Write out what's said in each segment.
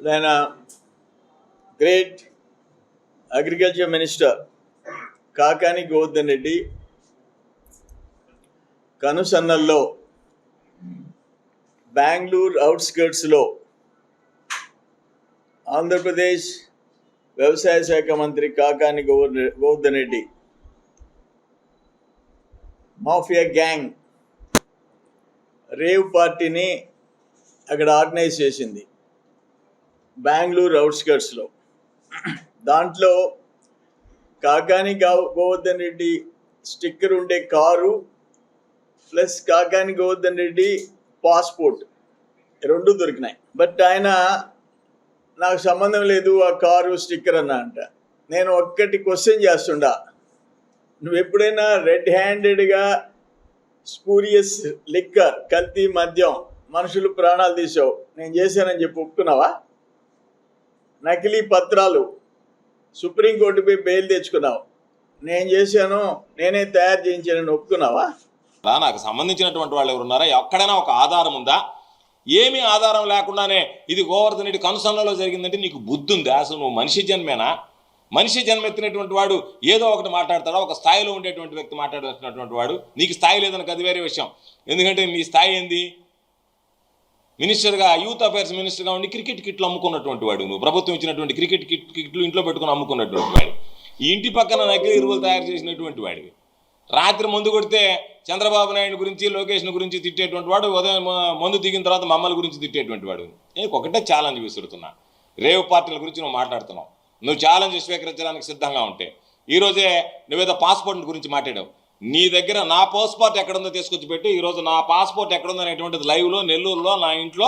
then great agriculture minister Kakani Govardhan Reddy కనుసన్నల్లో బెంగళూరు అవుట్స్కర్ట్స్లో ఆంధ్రప్రదేశ్ వ్యవసాయ శాఖ మంత్రి Kakani Govardhan Reddy mafia gang rave పార్టీని అక్కడ ఆర్గనైజ్ చేసింది బెంగళూరు అవుట్స్కర్ట్స్లో. దాంట్లో కాకాని గోవర్ధన్ రెడ్డి స్టిక్కర్ ఉండే car plus Kakani Govardhan Reddy passport రెండు దొరికినాయి. బట్ ఆయన నాకు సంబంధం లేదు ఆ కారు స్టిక్కర్ అన్న అంట. నేను ఒక్కటి క్వశ్చన్ చేస్తుండా, నువ్వు ఎప్పుడైనా రెడ్ హ్యాండెడ్గా స్పూరియస్ లిక్కర్ కల్తీ మద్యం మనుషులు ప్రాణాలు తీసావు నేను చేశానని చెప్పి ఒప్పుకున్నావా? నకిలీ పత్రాలు సుప్రీంకోర్టుపై బెయిల్ తెచ్చుకున్నావు నేను చేశాను నేనే తయారు చేయించానని ఒప్పుకున్నావా? నాకు సంబంధించినటువంటి వాళ్ళు ఎవరున్నారా? ఎక్కడైనా ఒక ఆధారం ఉందా? ఏమీ ఆధారం లేకుండానే ఇది గోవర్ధన్ రెడ్డి కనుసన్నలో జరిగిందంటే నీకు బుద్ధి ఉందా? అసలు నువ్వు మనిషి జన్మేనా? మనిషి జన్మ ఎత్తినటువంటి వాడు ఏదో ఒకటి మాట్లాడతాడా? ఒక స్థాయిలో ఉండేటువంటి వ్యక్తి మాట్లాడుతున్నటువంటి వాడు. నీకు స్థాయి లేదని అది వేరే విషయం. ఎందుకంటే నీ స్థాయి ఏంది? మినిస్టర్గా, యూత్ అఫైర్స్ మినిస్టర్గా ఉండి క్రికెట్ కిట్లు అమ్ముకున్నటువంటి వాడు. నువ్వు ప్రభుత్వం ఇచ్చినటువంటి క్రికెట్ కిట్లు ఇంట్లో పెట్టుకుని అమ్ముకున్నటువంటి వాడు. ఈ ఇంటి పక్కన నకిలీ ఎరువులు తయారు చేసినటువంటి వాడివి. రాత్రి మందు కొడితే చంద్రబాబు నాయుడు గురించి, లోకేష్ను గురించి తిట్టేటువంటి వాడు, ఉదయం మందు దిగిన తర్వాత మమ్మల్ని గురించి తిట్టేటువంటి వాడు. నేను ఒకటే ఛాలెంజ్ విసురుతున్నా. రేవ్ పార్టీల గురించి నువ్వు మాట్లాడుతున్నావు. నువ్వు ఛాలెంజ్ స్వీకరించడానికి సిద్ధంగా ఉంటే ఈరోజే నువ్వేదో పాస్పోర్ట్ గురించి మాట్లాడావు. నీ దగ్గర నా పాస్పోర్ట్ ఎక్కడుందో తీసుకొచ్చి పెట్టి ఈరోజు నా పాస్పోర్ట్ ఎక్కడుందో అనేటువంటిది లైవ్లో నెల్లూరులో నా ఇంట్లో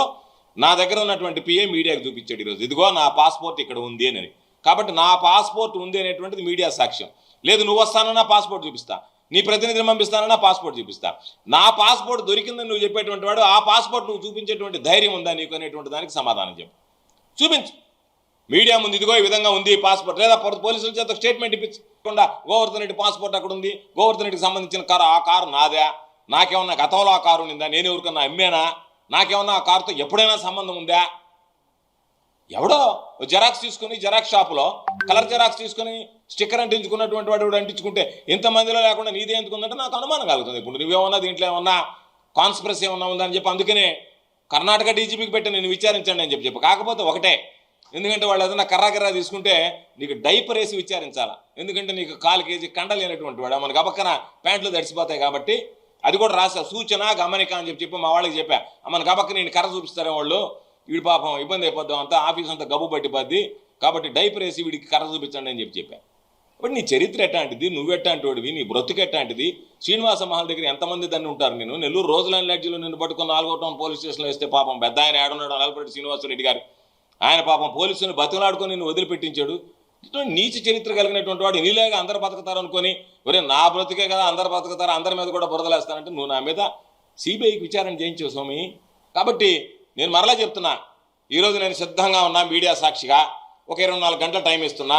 నా దగ్గర ఉన్నటువంటి పిఏ మీడియాకి చూపించాడు ఈరోజు. ఇదిగో నా పాస్పోర్ట్ ఇక్కడ ఉంది అని. కాబట్టి నా పాస్పోర్ట్ ఉంది అనేటువంటిది మీడియా సాక్ష్యం. లేదు నువ్వు వస్తానన్నా పాస్పోర్ట్ చూపిస్తా, నీ ప్రతినిధిని పంపిస్తానన్నా పాస్పోర్ట్ చూపిస్తా. నా పాస్పోర్ట్ దొరికిందని నువ్వు చెప్పేటువంటి వాడు ఆ పాస్పోర్ట్ నువ్వు చూపించేటువంటి ధైర్యం ఉందా నీకు అనేటువంటి దానికి సమాధానం చెప్పు, చూపించు మీడియా ముందు. ఇదిగో ఈ విధంగా ఉంది పాస్పోర్ట్. లేదా పోలీసుల చేత స్టేట్మెంట్ ఇప్పించకుండా గోవర్ధన్ రెడ్డి పాస్పోర్ట్ అక్కడ ఉంది, గోవర్ధన్ రెడ్డికి సంబంధించిన కారు, ఆ కారు నాదా? నాకేమన్నా గతంలో ఆ కారు ఉందా? నేను ఎవరికన్నా అమ్మేనా? నాకేమన్నా ఆ కారుతో ఎప్పుడైనా సంబంధం ఉందా? ఎవడో జెరాక్స్ తీసుకుని జిరాక్స్ షాపులో కలర్ జెరాక్స్ తీసుకుని స్టిక్కర్ అంటించుకున్నటువంటి వాడు అంటించుకుంటే ఇంతమందిలో లేకుండా నీదే ఎందుకుందంటే నాకు అనుమానం కలుగుతుంది. ఇప్పుడు నువ్వేమన్నా దీంట్లో ఏమన్నా కాన్స్పిరసీ ఏమన్నా ఉందని చెప్పి అందుకనే కర్ణాటక డీజీపీకి పెట్టి నేను విచారించండి అని చెప్పి. కాకపోతే ఒకటే, ఎందుకంటే వాళ్ళు ఏదైనా కర్రా తీసుకుంటే నీకు డైపర్ వేసి విచారించాలా. ఎందుకంటే నీకు 1/4 కేజీ కండ లేనటువంటి వాడు. మనకు అపక్కన ప్యాంట్లు తడిసిపోతాయి కాబట్టి అది కూడా రాసా, సూచన గమనిక అని చెప్పి మా వాళ్ళకి చెప్పా. మనకు అపక్క నేను కర్ర చూపిస్తారే వాళ్ళు, వీడి పాపం ఇబ్బంది అయిపోద్దాం, అంతా ఆఫీస్ అంతా గబ్బు పట్టిపోద్ది, కాబట్టి డైపర్ వేసి వీడికి కర్ర చూపించండి అని చెప్పా. బట్ నీ చరిత్ర ఎట్లాంటిది, నువ్వెట్లాంటివాడివి, నీ బ్రతుకు ఎట్లాంటిది? శ్రీనివాస మహల్ దగ్గర ఎంతమంది దాన్ని ఉంటారు? నేను నెల్లూరు రోజులైన లాడ్జీలో నిన్ను పట్టుకుని 4వ టౌన్ పోలీస్ స్టేషన్లో వేస్తే పాపం పెద్ద ఆయన ఏడున్నాడు అలపరెడ్డి శ్రీనివాసరెడ్డి గారు, ఆయన పాపం పోలీసుని బతుకులాడుకొని నిన్ను వదిలిపెట్టించాడు. ఇటువంటి నీచ చరిత్ర కలిగినటువంటి వాడు నీలేగా అందరు బతుకుతారు అనుకొని, ఒరే నా బ్రతుకే కదా అందరు బతుకుతారు, అందరి మీద కూడా బురదలేస్తానంటే నువ్వు నా మీద సిబిఐకి విచారణ చేయించావు స్వామి. కాబట్టి నేను మరలా చెప్తున్నా, ఈరోజు నేను సిద్ధంగా ఉన్నా మీడియా సాక్షిగా. ఒక 24 గంటల టైం ఇస్తున్నా.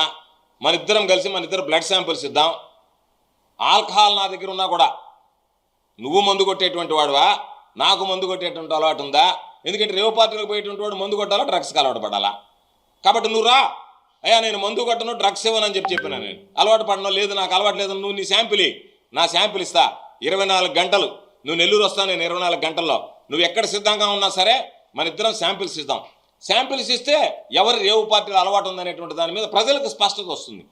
మన ఇద్దరం కలిసి మన ఇద్దరు బ్లడ్ శాంపిల్స్ ఇద్దాం. ఆల్కహాల్ నా దగ్గర ఉన్నా కూడా నువ్వు మందు కొట్టేటువంటి వాడువా, నాకు మందు కొట్టేటువంటి అలవాటు ఉందా? ఎందుకంటే రేవ్ పార్టీలకు పోయేటువంటి వాడు మందు కొట్టాలా, డ్రగ్స్కి అలవాటు పడాలా? కాబట్టి నువ్వు రా, అయ్యా నేను మందు కొట్టను డ్రగ్స్ ఇవ్వనని చెప్పినా. నేను అలవాటు పడను, లేదు నాకు అలవాటు లేదు, నువ్వు నీ శాంపిల్ నా శాంపిల్ ఇస్తా. 24 గంటలు నువ్వు నెల్లూరు వస్తాను, నేను 24 గంటల్లో నువ్వు ఎక్కడ సిద్ధంగా ఉన్నా సరే మన ఇద్దరం శాంపిల్స్ ఇద్దాం. శాంపిల్స్ ఇస్తే ఎవరు రేవు పార్టీలో అలవాటు ఉందనేటువంటి దాని మీద ప్రజలకు స్పష్టత వస్తుంది.